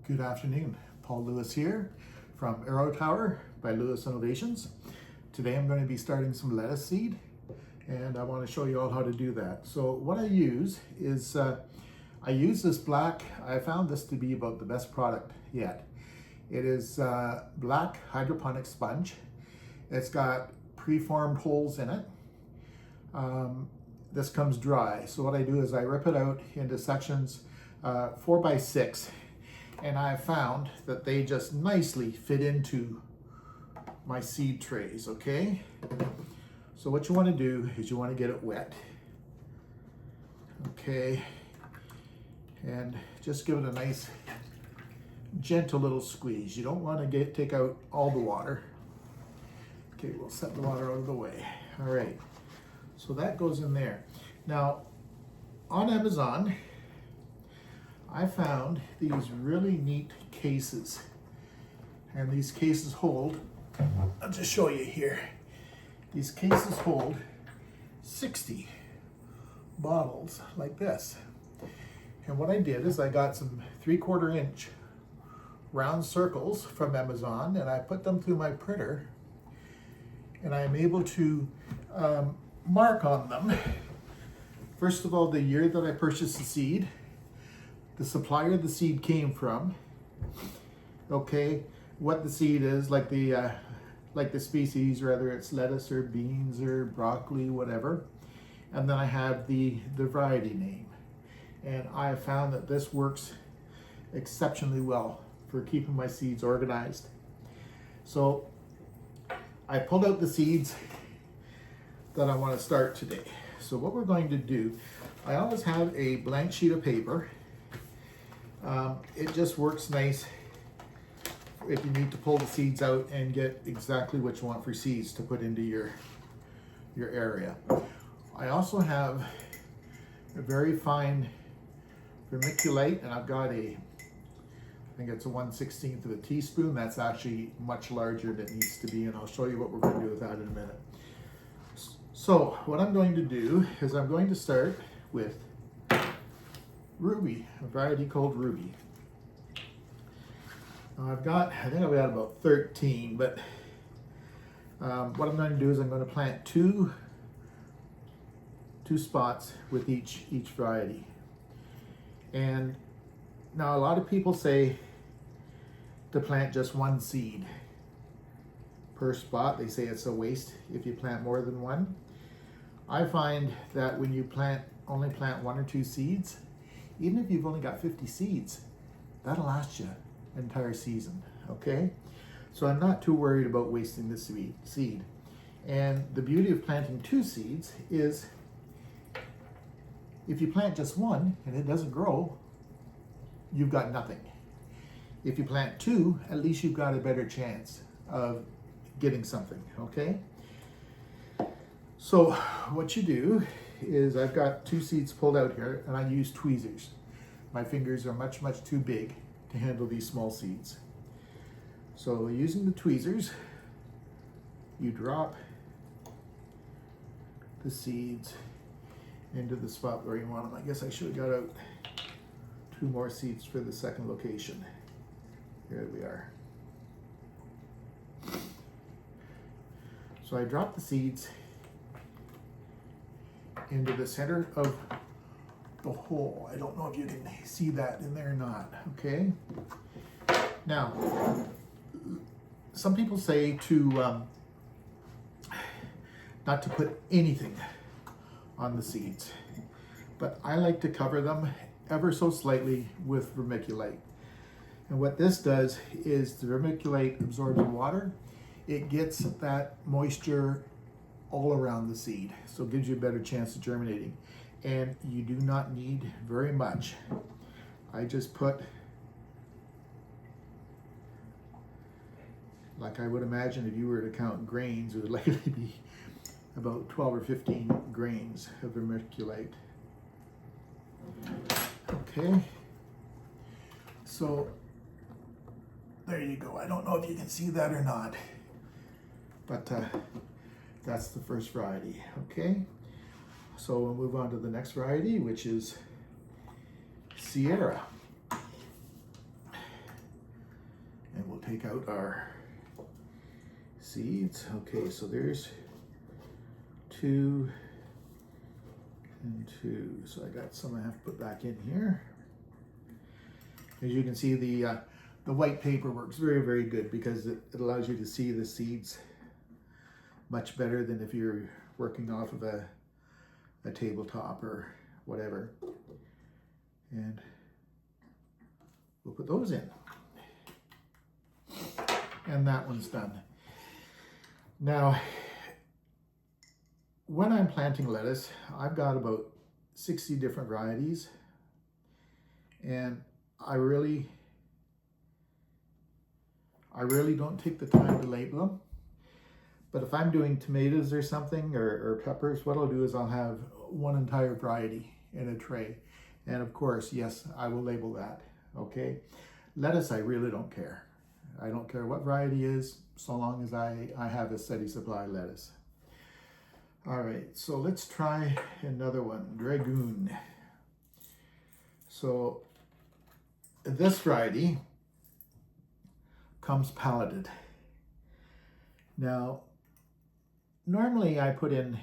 Good afternoon, Paul Lewis here from Arrow Tower by Lewis Innovations. Today I'm going to be starting some lettuce seed and I want to show you all how to do that. So what I use is, I use this black, I found this to be about the best product yet. It is black hydroponic sponge. It's got preformed holes in it. This comes dry. So what I do is I rip it out into sections 4 by 6. And I found that they just nicely fit into my seed trays, okay? So what you want to do is you want to get it wet, okay? And just give it a nice, gentle little squeeze. You don't want to take out all the water. Okay, we'll set the water out of the way. All right, so that goes in there. Now, on Amazon, I found these really neat cases, and these cases hold, I'll just show you here, these cases hold 60 bottles like this. And what I did is I got some 3/4 inch round circles from Amazon and I put them through my printer and I'm able to mark on them, first of all, the year that I purchased the seed, the supplier the seed came from, okay, what the seed is, like the species, whether it's lettuce or beans or broccoli, whatever. And then I have the variety name. And I have found that this works exceptionally well for keeping my seeds organized. So I pulled out the seeds that I want to start today. So what we're going to do, I always have a blank sheet of paper. It just works nice if you need to pull the seeds out and get exactly what you want for seeds to put into your area. I also have a very fine vermiculite, and I've got I think it's a 1/16 of a teaspoon. That's actually much larger than it needs to be, and I'll show you what we're going to do with that in a minute. So what I'm going to do is I'm going to start with Ruby, a variety called Ruby. Now I think I've got about 13, but what I'm going to do is I'm going to plant two spots with each variety. And now a lot of people say to plant just one seed per spot. They say it's a waste if you plant more than one. I find that when you only plant 1 or 2 seeds, even if you've only got 50 seeds, that'll last you an entire season, okay? So I'm not too worried about wasting the seed. And the beauty of planting 2 seeds is if you plant just one and it doesn't grow, you've got nothing. If you plant 2, at least you've got a better chance of getting something, okay? So what you do is I've got 2 seeds pulled out here and I use tweezers. My fingers are much too big to handle these small seeds. So using the tweezers, you drop the seeds into the spot where you want them. I guess I should have got out 2 more seeds for the second location. Here we are. So I drop the seeds into the center of the hole. I don't know if you can see that in there or not, okay? Now, some people say to not to put anything on the seeds, but I like to cover them ever so slightly with vermiculite. And what this does is the vermiculite absorbs the water. It gets that moisture all around the seed, so it gives you a better chance of germinating. And you do not need very much. I just put, like I would imagine if you were to count grains, it would likely be about 12 or 15 grains of vermiculite. Okay, so there you go. I don't know if you can see that or not, but that's the first variety, okay? So we'll move on to the next variety, which is Sierra. take out our seeds. Okay, so there's 2 and 2. So I got some I have to put back in here. As you can see, the white paper works very, very good because it allows you to see the seeds much better than if you're working off of a tabletop or whatever. And we'll put those in. And that one's done. Now, when I'm planting lettuce, I've got about 60 different varieties, and I really don't take the time to label them. But if I'm doing tomatoes or something, or peppers, what I'll do is I'll have one entire variety in a tray. And of course, yes, I will label that, okay? Lettuce, I really don't care. I don't care what variety is, so long as I have a steady supply of lettuce. All right, so let's try another one, Dragoon. So this variety comes palleted. Now, normally I put in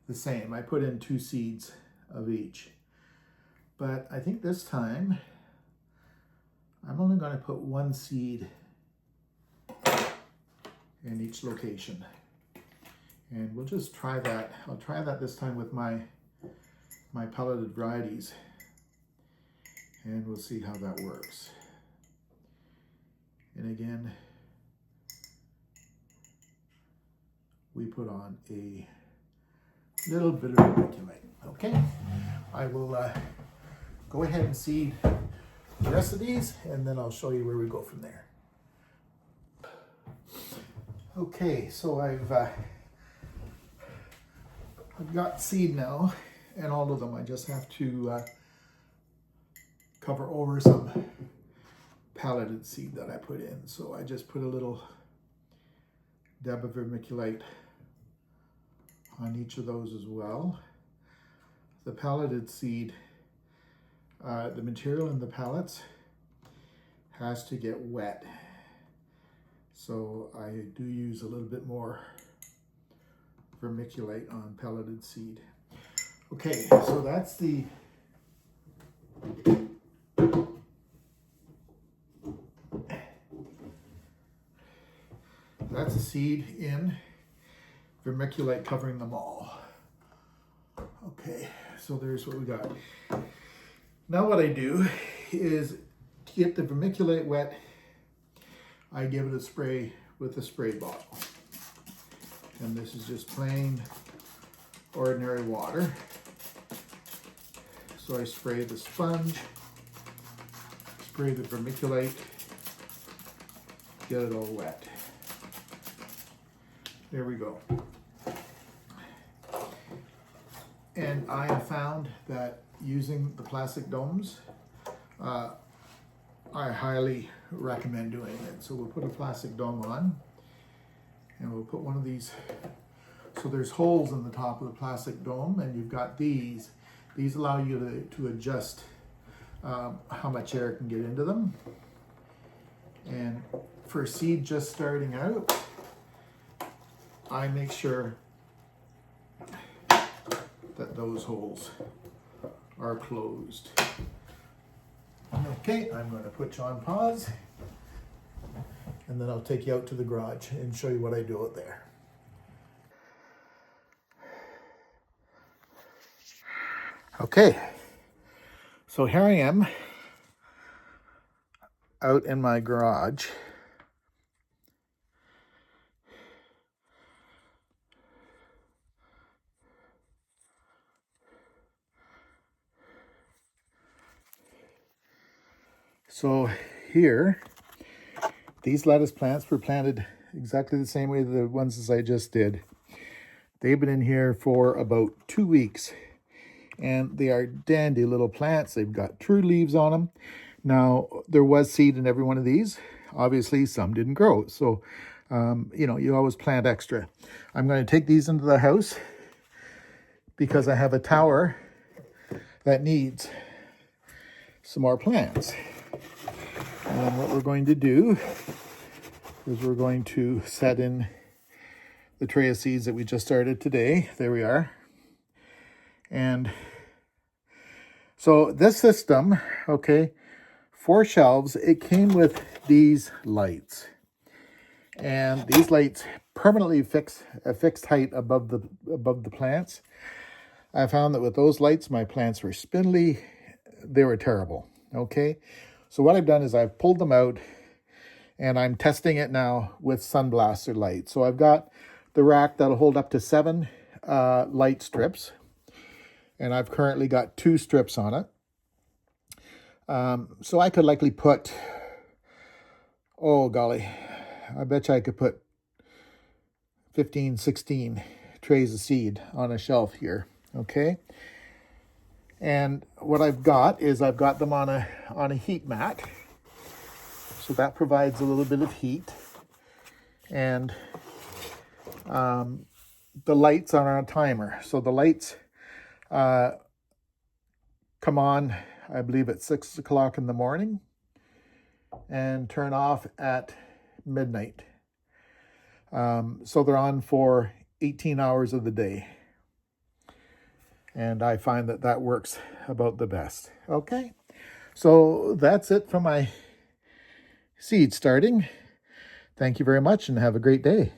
the same. I put in 2 seeds of each. But I think this time I'm only going to put 1 seed in each location. And we'll just try that. I'll try that this time with my pelleted varieties. And we'll see how that works. And again, we put on a little bit of vermiculite. Okay, I will go ahead and seed the rest of these, and then I'll show you where we go from there. Okay, so I've got seed now, and all of them. I just have to cover over some pelleted seed that I put in. So I just put a little dab of vermiculite on each of those as well. The pelleted seed, the material in the pellets has to get wet. So I do use a little bit more vermiculite on pelleted seed. Okay, so that's the seed in, vermiculite covering them all. Okay, so there's what we got. Now what I do is to get the vermiculite wet, I give it a spray with a spray bottle. And this is just plain, ordinary water. So I spray the sponge, spray the vermiculite, get it all wet. There we go. And I have found that using the plastic domes, I highly recommend doing it. So we'll put a plastic dome on, and we'll put one of these. So there's holes in the top of the plastic dome, and you've got these. These allow you to adjust how much air can get into them. And for a seed just starting out, I make sure that those holes are closed. Okay, I'm going to put you on pause, and then I'll take you out to the garage and show you what I do out there. Okay, so here I am out in my garage. So here, these lettuce plants were planted exactly the same way the ones as I just did. They've been in here for about 2 weeks, and they are dandy little plants. They've got true leaves on them. Now, there was seed in every one of these. Obviously, some didn't grow. So, you know, you always plant extra. I'm going to take these into the house because I have a tower that needs some more plants. And then what we're going to do is we're going to set in the tray of seeds that we just started today. There we are. And so this system, okay, 4 shelves, it came with these lights. And these lights permanently fix a fixed height above the plants. I found that with those lights, my plants were spindly. They were terrible, okay? So what I've done is I've pulled them out and I'm testing it now with sunblaster light. So I've got the rack that'll hold up to 7 light strips. And I've currently got 2 strips on it. So I could likely put, oh golly, I bet you I could put 15, 16 trays of seed on a shelf here, okay? And what I've got is I've got them on a heat mat. So that provides a little bit of heat. And the lights are on a timer. So the lights come on, I believe at 6 o'clock in the morning and turn off at midnight. So they're on for 18 hours of the day. And I find that that works about the best. Okay, so that's it for my seed starting. Thank you very much and have a great day.